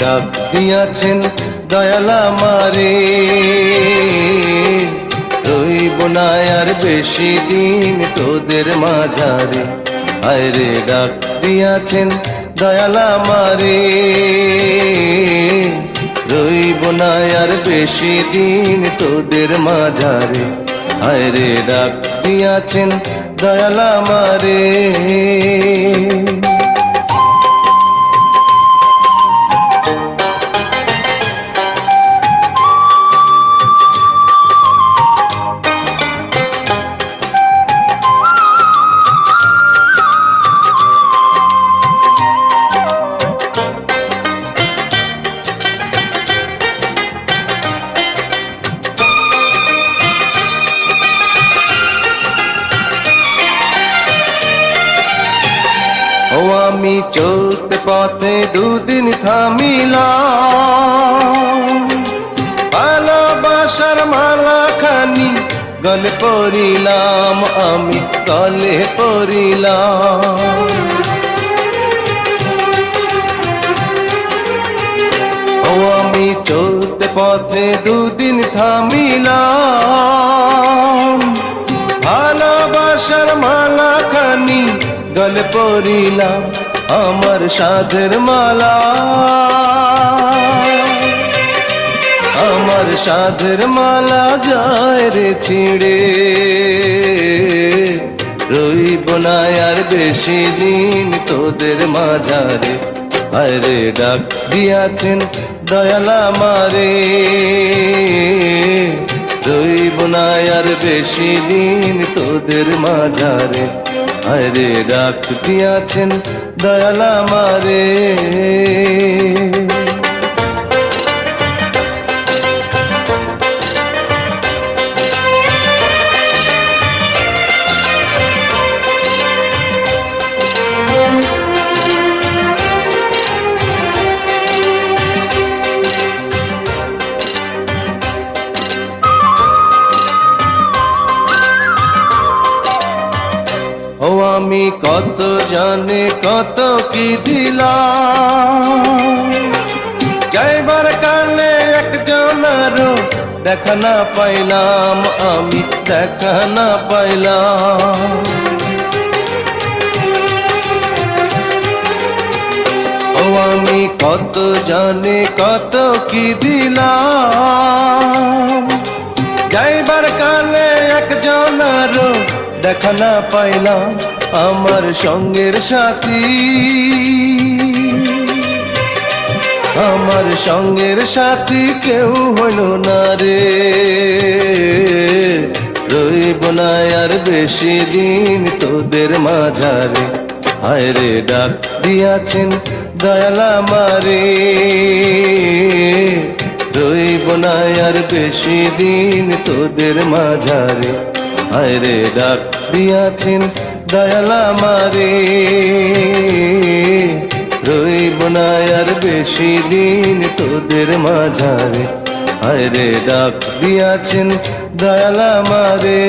ডাক দিয়াছেন দয়াল আমারে, রইব না আর বেশি দিন তোদের মাঝারে। আয়রে ডাক দিয়াছেন দয়াল আমারে, রইব না আর বেশি দিন তোদের মাঝারে। আয়রে ডাক দিয়াছেন দয়াল আমারে। ও আমি চলতে পথে দুদিন থামিলাম, ভালোবাসার মালা খানি গলে পরিলাম, আমি গলে পরিলাম। ও আমি চলতে পথে দুদিন থামিলাম, ভালোবাসার মালা খানি গলে পরিলাম, আমার সাধের মালা, আমার সাধের মালা যায় রে ছিঁড়ে। রইব না আর বেশি দিন তোদের মাঝারে। আরে ডাক দিয়াছেন দয়াল আমারে, রইব না আর বেশি দিন তোদের মাঝারে। আরে ডাক দিয়াছেন দয়াল আমারে। ও আমি কত জানে কত কি দিলাম, যাইবার কালে একজনেরও দেখা না পাইলাম, আমি দেখা না পাইলাম। ও আমি কত জানে কত কি দিলাম, যাইবার কালে একজনেরও দেখা না পাইলাম, আমার সঙ্গের সাথী, আমার সঙ্গের সাথী কেউ হইল না রে। রইব না আর বেশি দিন তোদের মাঝারে। হায়রে ডাক দিয়াছেন দয়াল আমারে, রইব না আর বেশি দিন তোদের মাঝারে। আয়রে ডাক দিয়াছেন দয়াল আমারে, রইব না আর বেশি দিন তোদের মাঝারে। আয়রে ডাক দিয়াছেন দয়াল আমারে।